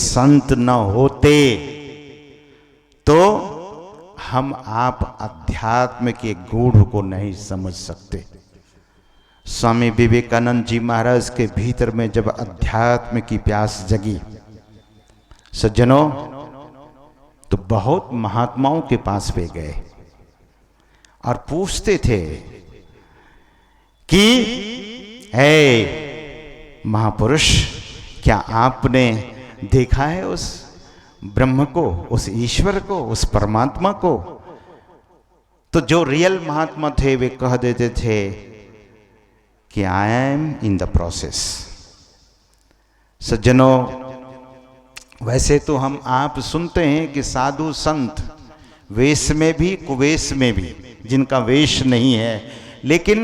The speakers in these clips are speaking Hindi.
संत न होते तो हम आप अध्यात्म के गूढ़ को नहीं समझ सकते। स्वामी विवेकानंद जी महाराज के भीतर में जब अध्यात्म की प्यास जगी सज्जनों, तो बहुत महात्माओं के पास वे गए और पूछते थे कि हे महापुरुष, क्या आपने देखा है उस ब्रह्म को, उस ईश्वर को, उस परमात्मा को? तो जो रियल महात्मा थे वे कह देते थे कि I am in the process. सज्जनों, वैसे तो हम आप सुनते हैं कि साधु संत वेश में भी कुवेश में भी, जिनका वेश नहीं है, लेकिन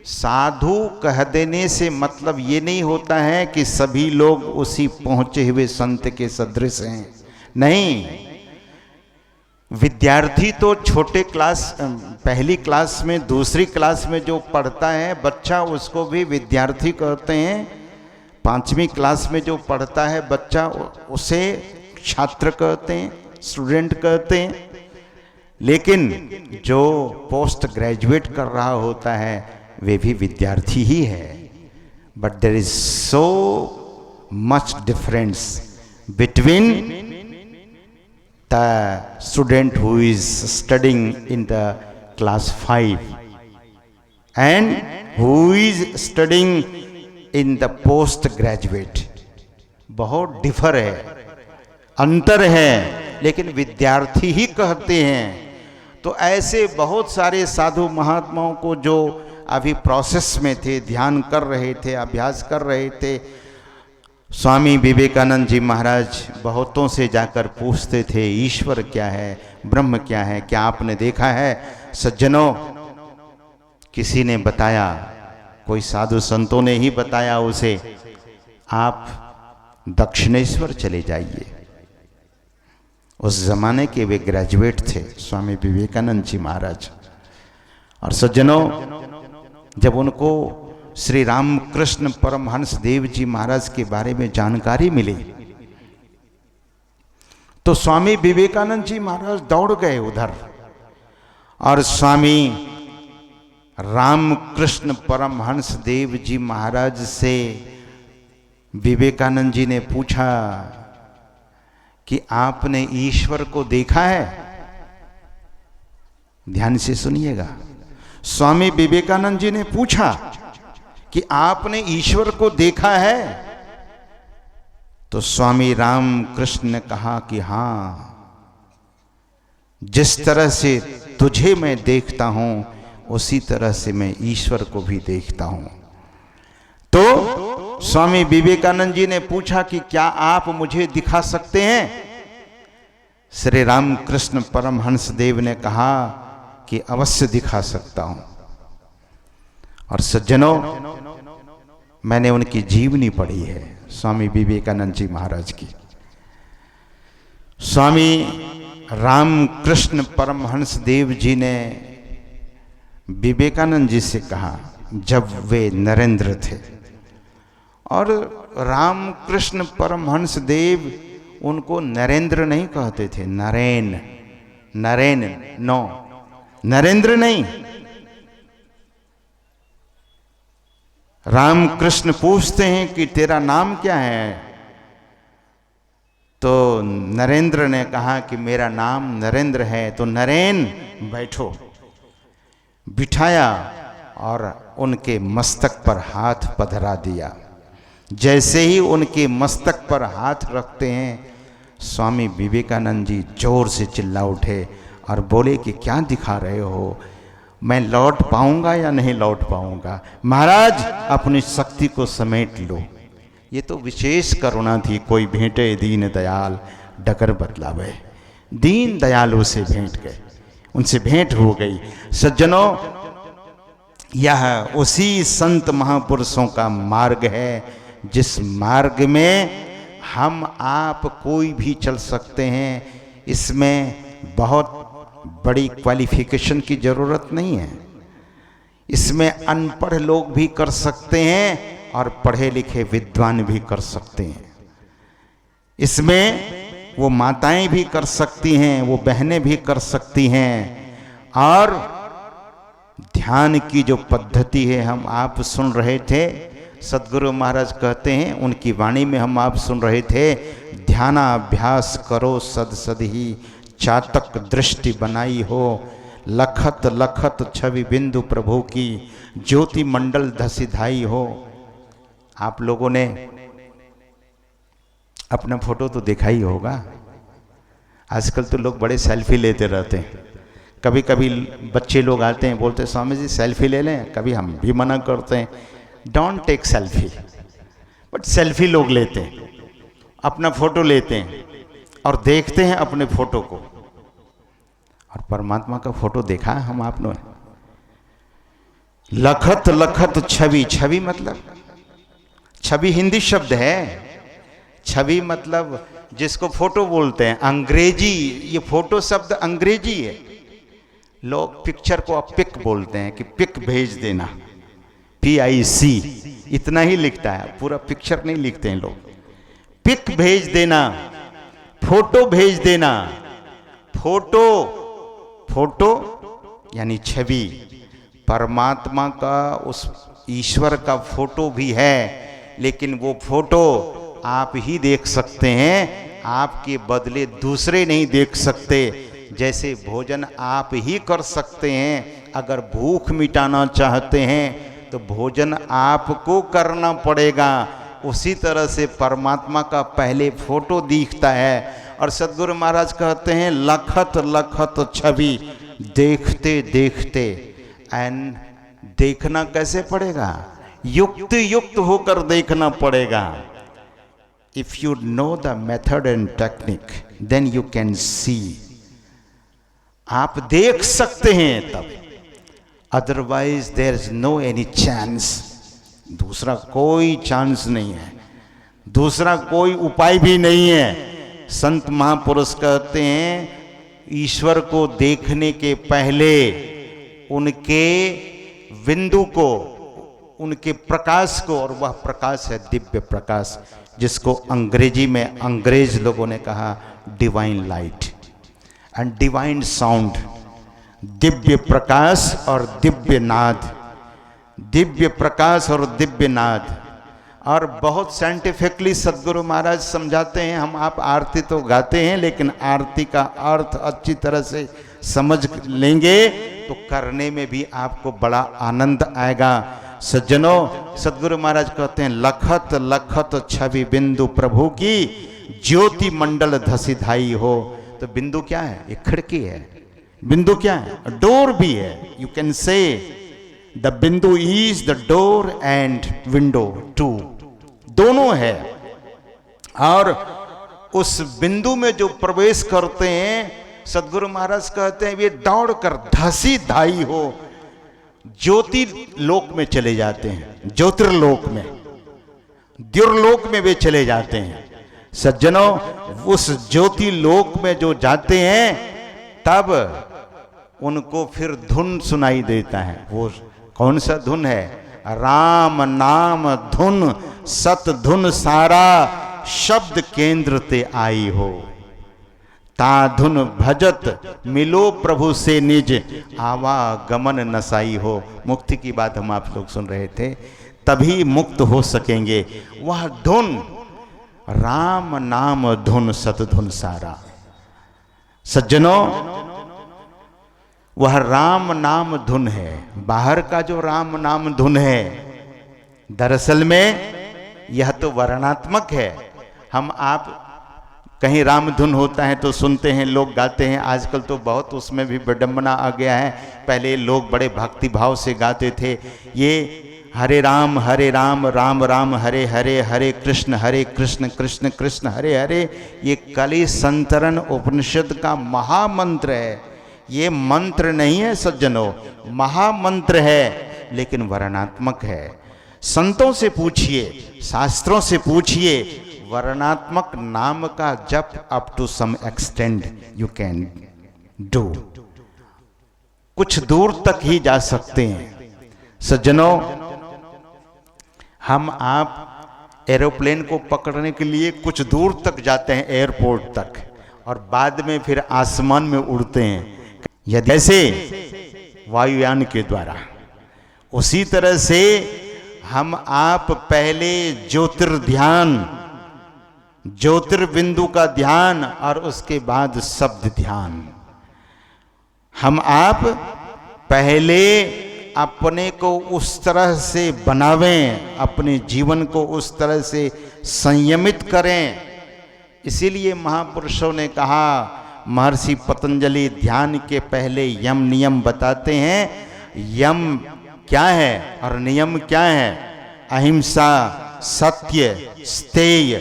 साधु कह देने से मतलब ये नहीं होता है कि सभी लोग उसी पहुंचे हुए संत के सदृश हैं। नहीं, विद्यार्थी तो छोटे क्लास, पहली क्लास में, दूसरी क्लास में जो पढ़ता है बच्चा, उसको भी विद्यार्थी कहते हैं। पांचवी क्लास में जो पढ़ता है बच्चा, उसे छात्र कहते हैं, स्टूडेंट कहते हैं। लेकिन जो पोस्ट ग्रेजुएट कर रहा होता है वे भी विद्यार्थी ही है। But there is so much difference between the student who is studying in the class 5 and who is studying in the post graduate. बहुत डिफर है, अंतर है, लेकिन विद्यार्थी ही कहते हैं। तो ऐसे बहुत सारे साधु महात्माओं को जो अभी प्रोसेस में थे, ध्यान कर रहे थे, अभ्यास कर रहे थे, स्वामी विवेकानंद जी महाराज बहुतों से जाकर पूछते थे ईश्वर क्या है, ब्रह्म क्या है, क्या आपने देखा है? सज्जनों, किसी ने बताया, कोई साधु संतों ने ही बताया उसे, आप दक्षिणेश्वर चले जाइए। उस जमाने के वे ग्रेजुएट थे स्वामी विवेकानंद जी महाराज। और सज्जनों, जब उनको श्री रामकृष्ण परमहंस देव जी महाराज के बारे में जानकारी मिली तो स्वामी विवेकानंद जी महाराज दौड़ गए उधर, और स्वामी रामकृष्ण परमहंस देव जी महाराज से विवेकानंद जी ने पूछा कि आपने ईश्वर को देखा है? ध्यान से सुनिएगा। स्वामी विवेकानंद जी ने पूछा कि आपने ईश्वर को देखा है? तो स्वामी रामकृष्ण ने कहा कि हां, जिस तरह से तुझे मैं देखता हूं उसी तरह से मैं ईश्वर को भी देखता हूं। तो स्वामी विवेकानंद जी ने पूछा कि क्या आप मुझे दिखा सकते हैं? श्री रामकृष्ण परमहंस देव ने कहा कि अवश्य दिखा सकता हूं। और सज्जनों, मैंने उनकी जीवनी पढ़ी है, स्वामी विवेकानंद जी महाराज की। स्वामी रामकृष्ण परमहंस देव जी ने विवेकानंद जी से कहा, जब वे नरेंद्र थे, और रामकृष्ण परमहंस देव उनको नरेंद्र नहीं कहते थे, नरेन, नरेन, नो, नरेंद्र नहीं। रामकृष्ण पूछते हैं कि तेरा नाम क्या है? तो नरेंद्र ने कहा कि मेरा नाम नरेंद्र है। तो नरेन बैठो, बिठाया और उनके मस्तक पर हाथ पधरा दिया। जैसे ही उनके मस्तक पर हाथ रखते हैं, स्वामी विवेकानंद जी जोर से चिल्ला उठे और बोले कि क्या दिखा रहे हो? मैं लौट पाऊंगा या नहीं लौट पाऊंगा? महाराज, अपनी शक्ति को समेट लो। ये तो विशेष करुणा थी। कोई भेंटे दीन दयाल डगर बतलावे। दीन दयाल उसे भेंट गए, उनसे भेंट हो गई। सज्जनों, यह उसी संत महापुरुषों का मार्ग है जिस मार्ग में हम आप कोई भी चल सकते हैं। इसमें बहुत बड़ी क्वालिफिकेशन की जरूरत नहीं है। इसमें अनपढ़ लोग भी कर सकते हैं और पढ़े लिखे विद्वान भी कर सकते हैं। इसमें वो माताएं भी कर सकती हैं, वो बहनें भी कर सकती हैं। और ध्यान की जो पद्धति है, हम आप सुन रहे थे, सदगुरु महाराज कहते हैं, उनकी वाणी में हम आप सुन रहे थे, ध्यानाभ्यास करो सद सद ही, चातक दृष्टि बनाई हो, लखत लखत छवि बिंदु प्रभु की, ज्योति मंडल धसिधाई हो। आप लोगों ने अपना फोटो तो देखा ही होगा। आजकल तो लोग बड़े सेल्फी लेते रहते हैं। कभी कभी बच्चे लोग आते हैं, बोलते हैं स्वामी जी सेल्फी ले लें, कभी हम भी मना करते हैं, don't take selfie, but selfie लोग लेते हैं, अपना फोटो लेते हैं और देखते हैं अपने फोटो को। और परमात्मा का फोटो देखा है हम आप लोगों ने? लखत लखत छवि, छवि मतलब, छवि हिंदी शब्द है, छवि मतलब जिसको फोटो बोलते हैं, अंग्रेजी, ये फोटो शब्द अंग्रेजी है। लोग पिक्चर को अब पिक बोलते हैं कि पिक भेज देना, PIC इतना ही लिखता है, पूरा पिक्चर नहीं लिखते हैं लोग। पिक भेज देना, फोटो भेज देना, फोटो, फोटो यानी छवि। परमात्मा का, उस ईश्वर का फोटो भी है, लेकिन वो फोटो आप ही देख सकते हैं, आपके बदले दूसरे नहीं देख सकते। जैसे भोजन आप ही कर सकते हैं, अगर भूख मिटाना चाहते हैं तो भोजन आपको करना पड़ेगा। उसी तरह से परमात्मा का पहले फोटो दिखता है। और सदगुरु महाराज कहते हैं लखत लखत छवि, देखते देखते, एंड देखना कैसे पड़ेगा? युक्त युक्त होकर देखना पड़ेगा। If you know the method and technique, then you can see. आप देख सकते हैं तब, otherwise there is no any chance. दूसरा कोई चांस नहीं है, दूसरा कोई उपाय भी नहीं है। संत महापुरुष कहते हैं ईश्वर को देखने के पहले उनके बिंदु को, उनके प्रकाश को, और वह प्रकाश है दिव्य प्रकाश, जिसको अंग्रेजी में अंग्रेज लोगों ने कहा divine light and divine sound. Divya Prakash और दिव्य नाद, दिव्य प्रकाश और दिव्य नाद। और बहुत साइंटिफिकली सदगुरु महाराज समझाते हैं। हम आप आरती तो गाते हैं, लेकिन आरती का अर्थ अच्छी तरह से समझ लेंगे तो करने में भी आपको बड़ा आनंद आएगा। सज्जनों, सदगुरु महाराज कहते हैं लखत लखत छवि बिंदु प्रभु की, ज्योति मंडल धसिधाई हो। तो बिंदु क्या है? एक खिड़की है। बिंदु क्या है? डोर भी है। You can say the bindu is the door and window too, दोनों है। और उस बिंदु में जो प्रवेश करते हैं, सदगुरु महाराज कहते हैं वे दौड़कर धसी धाई हो, ज्योति लोक में चले जाते हैं, ज्योतिर्लोक में, द्युर्लोक में वे चले जाते हैं। सज्जनों, उस ज्योति लोक में जो जाते हैं तब उनको फिर धुन सुनाई देता है। वो कौन सा धुन है? राम नाम धुन सत धुन सारा, शब्द केंद्र ते आई हो, ता धुन भजत मिलो प्रभु से निज, आवागमन नसाई हो। मुक्ति की बात हम आप लोग सुन रहे थे, तभी मुक्त हो सकेंगे। वह धुन राम नाम धुन सत धुन सारा। सज्जनों, वह राम नाम धुन है। बाहर का जो राम नाम धुन है, दरअसल में यह तो वर्णात्मक है। हम आप कहीं राम धुन होता है तो सुनते हैं, लोग गाते हैं। आजकल तो बहुत उसमें भी विडंबना आ गया है। पहले लोग बड़े भक्ति भाव से गाते थे। ये हरे राम राम राम हरे हरे, हरे कृष्ण कृष्ण कृष्ण हरे हरे, ये कलि संतरण उपनिषद का महामंत्र है। ये मंत्र नहीं है सज्जनों, महामंत्र है, लेकिन वर्णात्मक है। संतों से पूछिए, शास्त्रों से पूछिए, वर्णात्मक नाम का जप up to some extent you can do, कुछ दूर तक ही जा सकते हैं। सज्जनों, हम आप एरोप्लेन को पकड़ने के लिए कुछ दूर तक जाते हैं, एयरपोर्ट तक, और बाद में फिर आसमान में उड़ते हैं, यदि ऐसे वायुयान के द्वारा। उसी तरह से हम आप पहले ज्योतिर्ध्यान, ज्योतिर्बिंदु का ध्यान, और उसके बाद शब्द ध्यान। हम आप पहले अपने को उस तरह से बनावें, अपने जीवन को उस तरह से संयमित करें। इसीलिए महापुरुषों ने कहा, महर्षि पतंजलि ध्यान के पहले यम नियम बताते हैं। यम क्या है और नियम क्या है? अहिंसा, सत्य, स्थेय,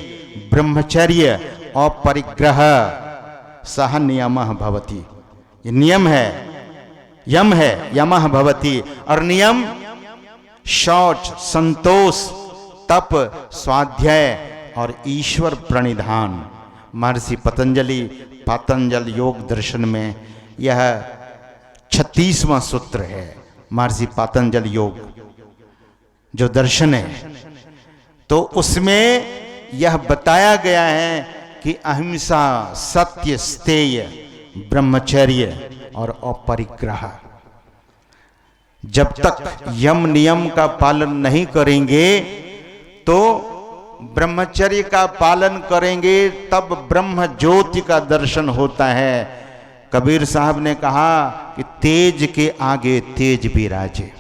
ब्रह्मचर्य और परिग्रह, सह नियमः भवति। ये नियम है, यम है, यमः भवति। और नियम शौच, संतोष, तप, स्वाध्याय और ईश्वर प्रणिधान। महर्षि पतंजलि पातंजल योग दर्शन में यह 36वां सूत्र है। महर्षि पातंजल योग जो दर्शन है, तो उसमें यह बताया गया है कि अहिंसा, सत्य, स्थेय, ब्रह्मचर्य और अपरिग्रह। जब तक यम नियम का पालन नहीं करेंगे, तो ब्रह्मचर्य का पालन करेंगे तब ब्रह्म ज्योति का दर्शन होता है। कबीर साहब ने कहा कि तेज के आगे तेज विराजे।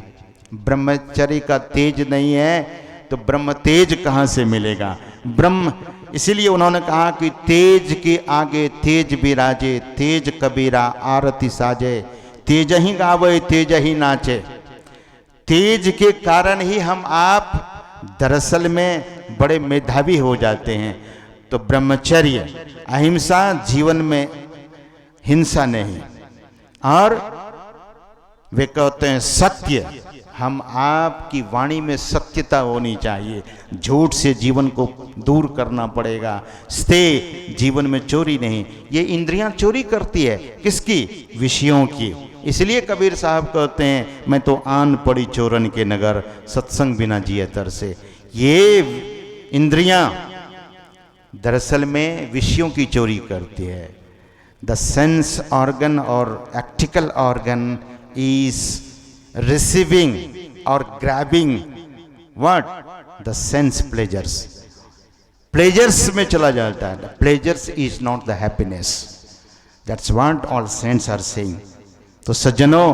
ब्रह्मचर्य का तेज नहीं है तो ब्रह्म तेज कहां से मिलेगा? ब्रह्म, इसीलिए उन्होंने कहा कि तेज के आगे तेज विराजे, तेज कबीरा आरती साजे, तेज ही गावे तेज ही नाचे। तेज के कारण ही हम आप दरअसल में बड़े मेधावी हो जाते हैं। तो ब्रह्मचर्य, अहिंसा, जीवन में हिंसा नहीं, और वे कहते हैं सत्य, हम आपकी वाणी में सत्यता होनी चाहिए, झूठ से जीवन को दूर करना पड़ेगा। स्थेय, जीवन में चोरी नहीं। ये इंद्रियां चोरी करती है, किसकी? विषयों की। इसलिए कबीर साहब कहते हैं, मैं तो आन पड़ी चोरन के नगर, सत्संग बिना जिए तर से। ये इंद्रियां दरअसल में विषयों की चोरी करती है। द सेंस ऑर्गन और एक्टिकल organ is receiving or grabbing what? The sense pleasures. Pleasures में चला जाता है। Pleasures is not the happiness. That's what all saints are saying. तो सज्जनों,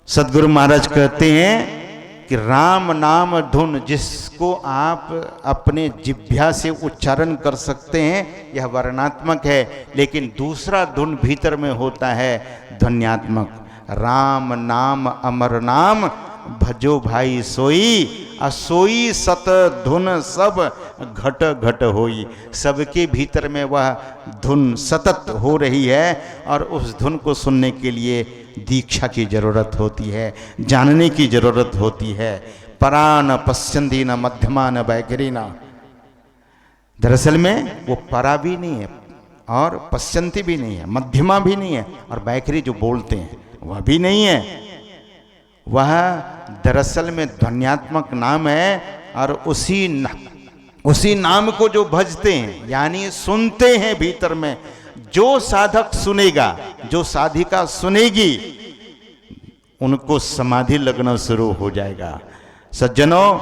सदगुरु महाराज कहते हैं कि राम नाम धुन, जिसको आप अपने जिह्वा से उच्चारण कर सकते हैं, यह वर्णात्मक है, लेकिन दूसरा धुन भीतर में होता है ध्वन्यात्मक। राम नाम अमर नाम, भजो भाई सोई, असोई सत धुन सब घट घट होई। सबके भीतर में वह धुन सतत हो रही है, और उस धुन को सुनने के लिए दीक्षा की जरूरत होती है, जानने की जरूरत होती है। परान पश्यंती न मध्यमा न बैगरी न। दरअसल में वो परा भी नहीं है और पश्यंती भी नहीं है, मध्यमा भी नहीं है, और बैखरी जो बोलते हैं वह भी नहीं है। वह दरअसल में ध्वन्यात्मक नाम है, और उसी नाम को जो भजते हैं, यानी सुनते हैं भीतर में, जो साधक सुनेगा, जो साधिका सुनेगी, उनको समाधि लगना शुरू हो जाएगा। सज्जनों,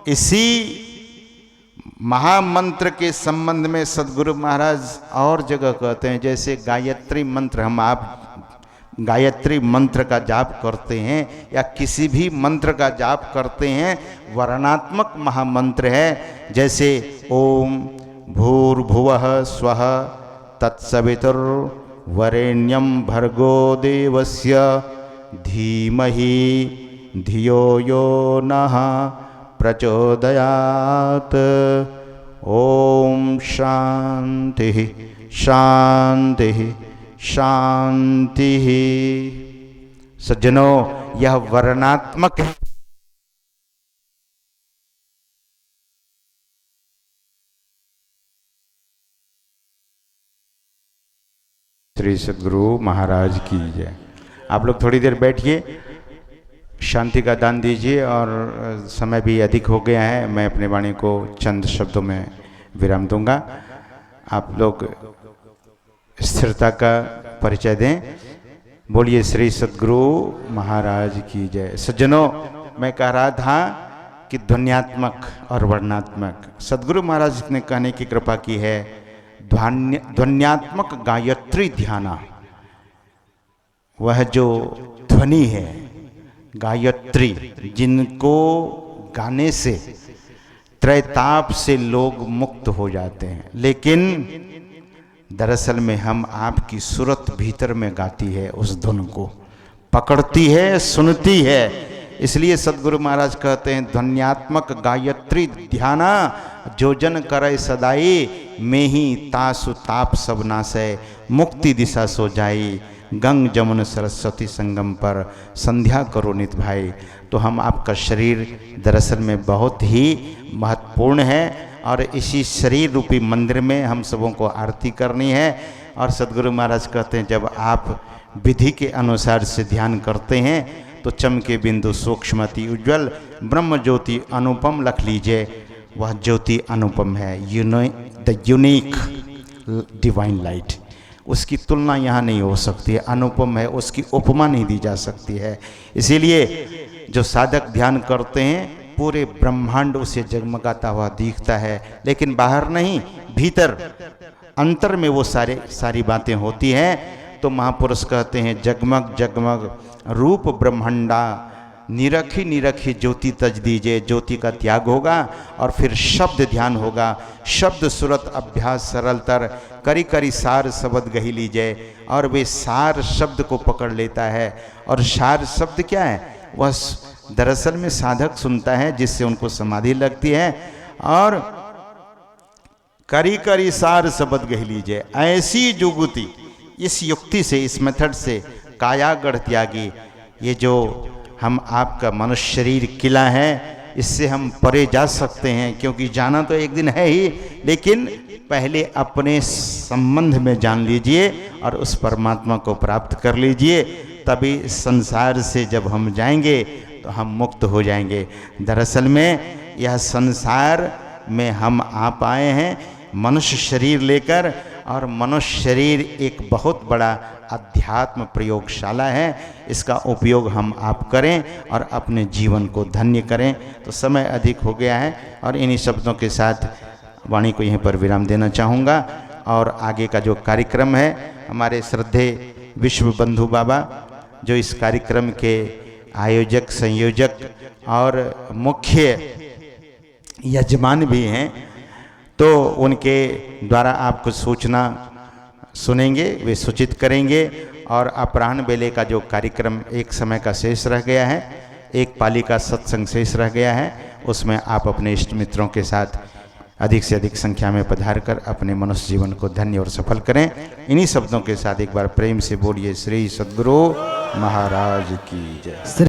इसी महामंत्र के संबंध में सदगुरु महाराज और जगह कहते हैं, जैसे गायत्री मंत्र, हम आप गायत्री मंत्र का जाप करते हैं या किसी भी मंत्र का जाप करते हैं, वर्णात्मक महामंत्र है। जैसे ओम भूर्भुवः स्वः तत्सवितुर्वरेण्यं भर्गो देवस्य धीमहि धियो यो नः प्रचोदयात्। ओम शांति शांति शांति। सज्जनों, यह वर्णात्मक है। श्री सद्गुरु महाराज की जय। आप लोग थोड़ी देर बैठिए, शांति का दान दीजिए। और समय भी अधिक हो गया है, मैं अपने वाणी को चंद शब्दों में विराम दूंगा। आप लोग स्थिरता का परिचय दें। बोलिए श्री सद्गुरु महाराज की जय। सज्जनों, मैं कह रहा था कि ध्वन्यात्मक और वर्णात्मक सद्गुरु महाराज ने कहने की कृपा की है। ध्वन्यात्मक गायत्री ध्याना, वह जो ध्वनि है गायत्री, जिनको गाने से त्रैताप से लोग मुक्त हो जाते हैं, लेकिन दरअसल में हम आपकी सूरत भीतर में गाती है, उस धुन को पकड़ती है, सुनती है। इसलिए सद्गुरु महाराज कहते हैं ध्वन्यात्मक गायत्री ध्याना, जो जन करे सदाई, में ही तासु ताप सब नासै, मुक्ति दिशा सो जाई, गंग जमुन सरस्वती संगम पर संध्या करो नित भाई। तो हम आपका शरीर दरअसल में बहुत ही महत्वपूर्ण है, और इसी शरीर रूपी मंदिर में हम सबों को आरती करनी है। और सद्गुरु महाराज कहते हैं जब आप विधि के अनुसार से ध्यान करते हैं तो चमके बिंदु सूक्ष्मति उज्ज्वल, ब्रह्म ज्योति अनुपम लख लीजिए। वह ज्योति अनुपम है, द यूनिक डिवाइन लाइट। उसकी तुलना यहाँ नहीं हो सकती है, अनुपम है, उसकी उपमा नहीं दी जा सकती है। इसीलिए जो साधक ध्यान करते हैं पूरे ब्रह्मांड उसे जगमगाता हुआ दिखता है, लेकिन बाहर नहीं, भीतर अंतर में वो सारी बातें होती हैं। तो महापुरुष कहते हैं जगमग जगमग रूप ब्रह्मंडा, निरखी निरखी ज्योति तज दीजिए। ज्योति का त्याग होगा और फिर शब्द ध्यान होगा। शब्द सूरत अभ्यास सरलतर, करी करी सार शब्द गही लीजिए। और वे सार शब्द को पकड़ लेता है। और सार शब्द क्या है? वह दरअसल में साधक सुनता है, जिससे उनको समाधि लगती है। और करी करी सार शब्द गही लीजिए, ऐसी जुगुति, इस युक्ति से, इस मेथड से कायागढ़ त्यागी। ये जो हम आपका मनुष्य शरीर किला है, इससे हम परे जा सकते हैं, क्योंकि जाना तो एक दिन है ही, लेकिन पहले अपने संबंध में जान लीजिए और उस परमात्मा को प्राप्त कर लीजिए। तभी संसार से जब हम जाएंगे तो हम मुक्त हो जाएंगे। दरअसल में यह संसार में हम आप आए हैं मनुष्य शरीर लेकर, और मनुष्य शरीर एक बहुत बड़ा अध्यात्म प्रयोगशाला है। इसका उपयोग हम आप करें और अपने जीवन को धन्य करें। तो समय अधिक हो गया है, और इन्हीं शब्दों के साथ वाणी को यहीं पर विराम देना चाहूँगा। और आगे का जो कार्यक्रम है, हमारे श्रद्धे विश्व बंधु बाबा जो इस कार्यक्रम के आयोजक, संयोजक और मुख्य यजमान भी हैं, तो उनके द्वारा आप कुछ सूचना सुनेंगे, वे सूचित करेंगे। और अपराह्न बेले का जो कार्यक्रम एक समय का शेष रह गया है, एक पाली का सत्संग शेष रह गया है, उसमें आप अपने इष्ट मित्रों के साथ अधिक से अधिक संख्या में पधार कर अपने मनुष्य जीवन को धन्य और सफल करें। इन्हीं शब्दों के साथ एक बार प्रेम से बोलिए श्री सद्गुरु महाराज की जय।